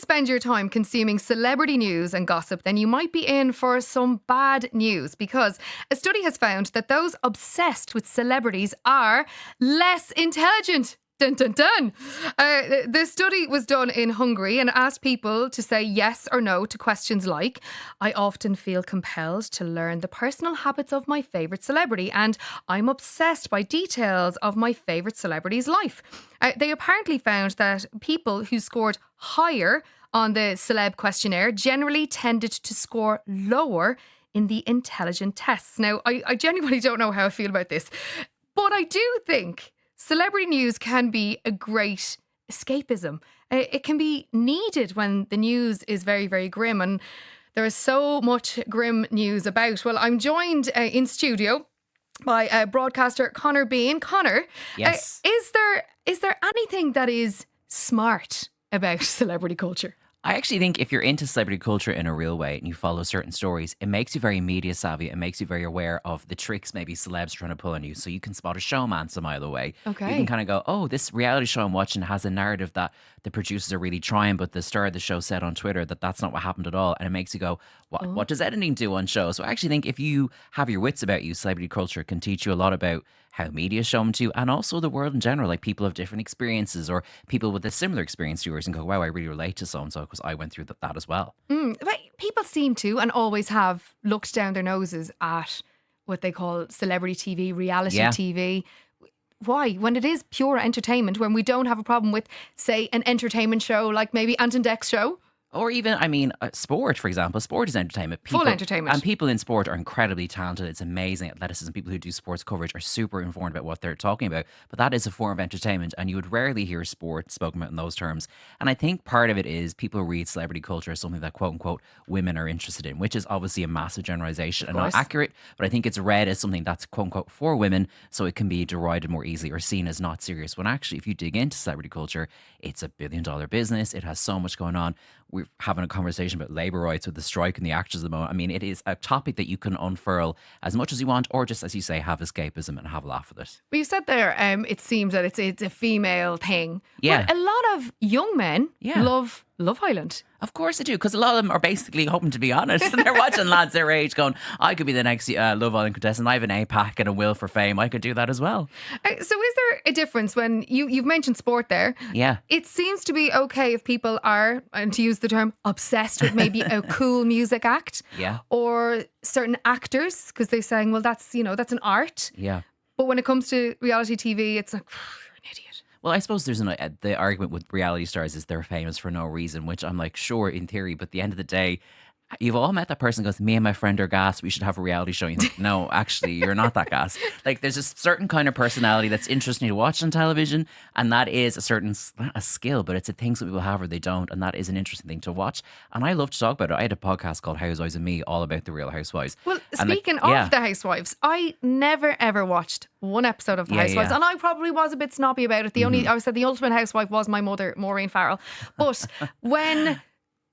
spend your time consuming celebrity news and gossip, then you might be in for some bad news, because a study has found that those obsessed with celebrities are less intelligent. Dun, dun, dun. The study was done in Hungary and asked people to say yes or no to questions like, I often feel compelled to learn the personal habits of my favourite celebrity, and I'm obsessed by details of my favourite celebrity's life. They apparently found that people who scored higher on the celeb questionnaire generally tended to score lower in the intelligent tests. Now, I genuinely don't know how I feel about this, but I do think celebrity news can be a great escapism. It can be needed when the news is very, very grim, and there is so much grim news about. Well, I'm joined in studio by broadcaster Connor Bean. Connor, yes. Is there anything that is smart about celebrity culture? I actually think if you're into celebrity culture in a real way and you follow certain stories, it makes you very media savvy. It makes you very aware of the tricks maybe celebs are trying to pull on you. So you can spot a showman a mile away. Okay. You can kind of go, oh, this reality show I'm watching has a narrative that the producers are really trying, but the star of the show said on Twitter that that's not what happened at all. And it makes you go, what does editing do on shows? So I actually think if you have your wits about you, celebrity culture can teach you a lot about how media show them to you, and also the world in general. Like, people have different experiences, or people with a similar experience to yours, and go, wow, I really relate to so-and-so because I went through that as well. But people seem to, and always have, looked down their noses at what they call celebrity TV, reality TV. Why? When it is pure entertainment, when we don't have a problem with, say, an entertainment show like maybe Ant and Dec's show. Or even, sport, for example. Sport is entertainment. Full entertainment. And people in sport are incredibly talented. It's amazing. Athleticism, people who do sports coverage are super informed about what they're talking about. But that is a form of entertainment, and you would rarely hear sport spoken about in those terms. And I think part of it is people read celebrity culture as something that, quote unquote, women are interested in, which is obviously a massive generalization and not accurate. But I think it's read as something that's, quote unquote, for women, so it can be derided more easily or seen as not serious. When actually, if you dig into celebrity culture, it's a billion-dollar business. It has so much going on. We're having a conversation about labour rights with the strike and the actors at the moment. I mean, it is a topic that you can unfurl as much as you want, or just, as you say, have escapism and have a laugh with it. Well, you said there, it seems that it's a female thing. Yeah. But a lot of young men love Love Island. Of course they do, because a lot of them are basically hoping to be honest. And they're watching lads their age going, I could be the next Love Island contestant. I have an APAC and a will for fame. I could do that as well. So is there a difference when you've mentioned sport there? Yeah. It seems to be okay if people are, and to use the term, obsessed with maybe a cool music act. Yeah. Or certain actors, because they're saying, well, that's an art. Yeah. But when it comes to reality TV, it's like, you're an idiot. Well, I suppose there's the argument with reality stars is they're famous for no reason, which I'm like, sure, in theory, but at the end of the day, you've all met that person who goes, me and my friend are gas, we should have a reality show. You think, no, actually, you're not that gas. Like, there's a certain kind of personality that's interesting to watch on television, and that is a skill, but it's a thing some people have or they don't, and that is an interesting thing to watch. And I love to talk about it. I had a podcast called Housewives and Me, all about the Real Housewives. Well, speaking of the Housewives, I never ever watched one episode of the Housewives, and I probably was a bit snobby about it. I said the ultimate housewife was my mother, Maureen Farrell. But when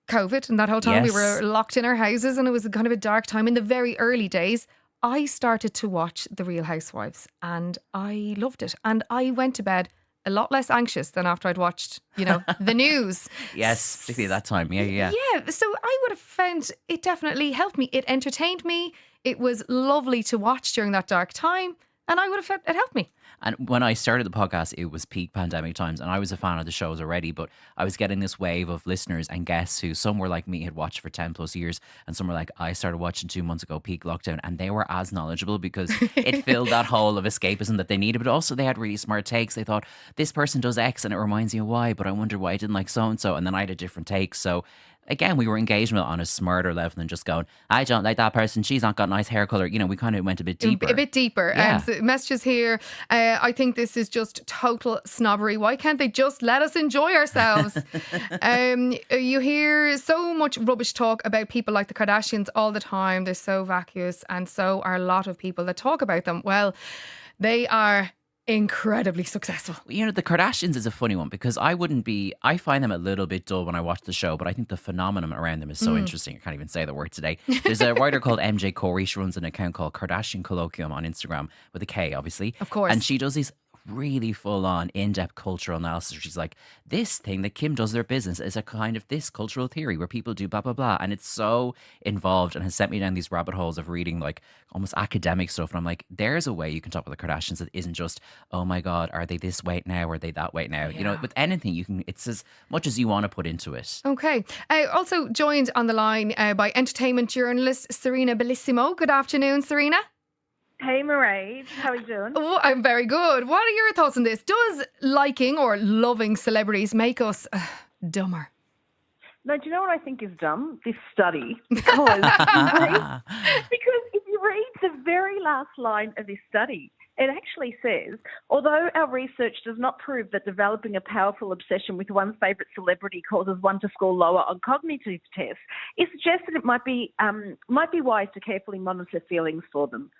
COVID and that whole time we were locked in our houses and it was kind of a dark time in the very early days, I started to watch The Real Housewives and I loved it. And I went to bed a lot less anxious than after I'd watched, the news. Yes, particularly at that time. Yeah. Yeah, so I would have found it definitely helped me. It entertained me. It was lovely to watch during that dark time. And I would have felt it helped me. And when I started the podcast, it was peak pandemic times, and I was a fan of the shows already, but I was getting this wave of listeners and guests who, some were like me, had watched for 10 plus years, and some were like, I started watching 2 months ago, peak lockdown, and they were as knowledgeable because it filled that hole of escapism that they needed, but also they had really smart takes. They thought, this person does X and it reminds me of Y, but I wonder why I didn't like so-and-so, and then I had a different take. So again, we were engaging on a smarter level than just going, I don't like that person, she's not got nice hair colour. We kind of went a bit deeper. A bit deeper. Yeah. So messages here, I think this is just total snobbery. Why can't they just let us enjoy ourselves? You hear so much rubbish talk about people like the Kardashians all the time. They're so vacuous, and so are a lot of people that talk about them. Well, they are incredibly successful. The Kardashians is a funny one because I find them a little bit dull when I watch the show, but I think the phenomenon around them is so interesting. I can't even say the word today. There's a writer called MJ Corey. She runs an account called Kardashian Colloquium on Instagram with a K, obviously. Of course. And she does these really full on in-depth cultural analysis. She's like, this thing that Kim does their business is a kind of this cultural theory where people do blah blah blah, and it's so involved and has sent me down these rabbit holes of reading like almost academic stuff. And I'm like, there's a way you can talk about the Kardashians that isn't just, oh my god, are they this weight now, are they that weight now? You know, with anything you can, it's as much as you want to put into it. Okay. Also joined on the line by entertainment journalist Serena Bellissimo. Good afternoon, Serena. Hey, Mairead. How are you doing? Oh, I'm very good. What are your thoughts on this? Does liking or loving celebrities make us dumber? No, do you know what I think is dumb? This study. Because if you read the very last line of this study, it actually says, although our research does not prove that developing a powerful obsession with one's favourite celebrity causes one to score lower on cognitive tests, it suggests that it might be wise to carefully monitor feelings for them.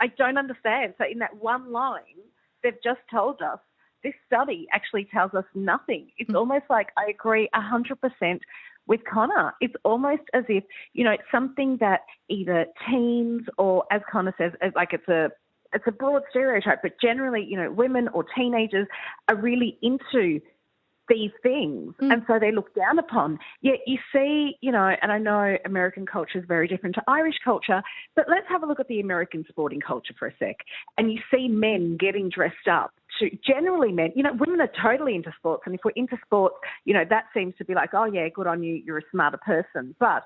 I don't understand. So in that one line, they've just told us this study actually tells us nothing. It's almost like I agree 100% with Connor. It's almost as if, it's something that either teens or, as Connor says, like it's a broad stereotype, but generally, women or teenagers are really into these things, and so they're looked down upon. Yet you see, and I know American culture is very different to Irish culture, but let's have a look at the American sporting culture for a sec. And you see men getting dressed up. Generally men, women are totally into sports, and if we're into sports, that seems to be like, oh yeah, good on you, you're a smarter person. But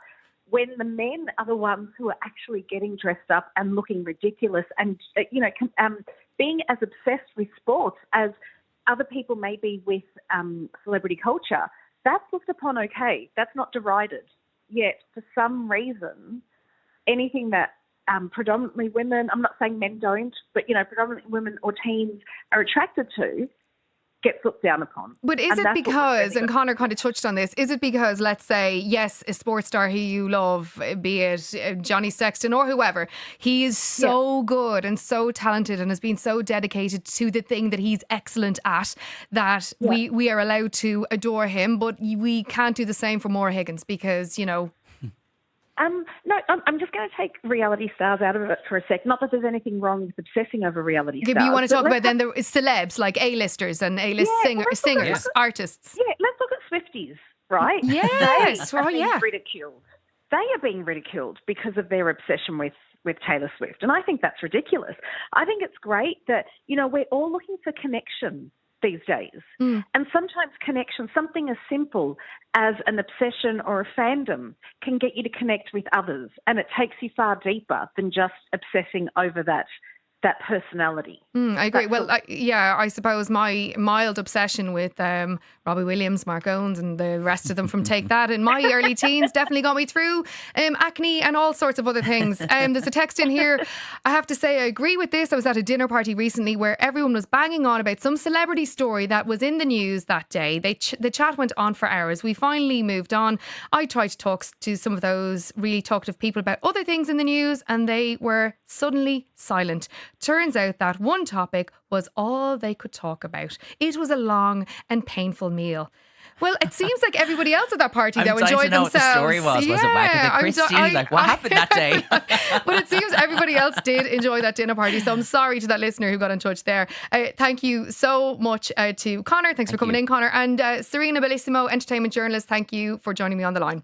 when the men are the ones who are actually getting dressed up and looking ridiculous and, being as obsessed with sports as other people may be with celebrity culture, that's looked upon okay. That's not derided. Yet, for some reason, anything that predominantly women, I'm not saying men don't, but, predominantly women or teens are attracted to, gets looked down upon. But is it because, and Connor kind of touched on this, is it because, let's say, yes, a sports star who you love, be it Johnny Sexton or whoever, he is so good and so talented and has been so dedicated to the thing that he's excellent at that we are allowed to adore him, but we can't do the same for Maura Higgins because, No, I'm just going to take reality stars out of it for a sec. Not that there's anything wrong with obsessing over reality stars. But you want to talk about then the celebs, like A-listers and A-list singers, artists. Yeah, let's look at Swifties, right? Yes, they are being ridiculed. They are being ridiculed because of their obsession with Taylor Swift. And I think that's ridiculous. I think it's great that, we're all looking for connection these days. And sometimes connection, something as simple as an obsession or a fandom can get you to connect with others, and it takes you far deeper than just obsessing over that personality. I agree. I suppose my mild obsession with Robbie Williams, Mark Owens and the rest of them from Take That in my early teens definitely got me through acne and all sorts of other things. There's a text in here. I have to say I agree with this. I was at a dinner party recently where everyone was banging on about some celebrity story that was in the news that day. The chat went on for hours. We finally moved on. I tried to talk to some of those really talkative people about other things in the news and they were suddenly silent. Turns out that one topic was all they could talk about. It was a long and painful meal. Well, it seems like everybody else at that party though enjoyed themselves. What the story was it wacky? Christine, what happened that day? But it seems everybody else did enjoy that dinner party. So I'm sorry to that listener who got in touch there. Thank you so much to Connor. Thanks for coming in, Connor. And Serena Bellissimo, entertainment journalist, thank you for joining me on the line.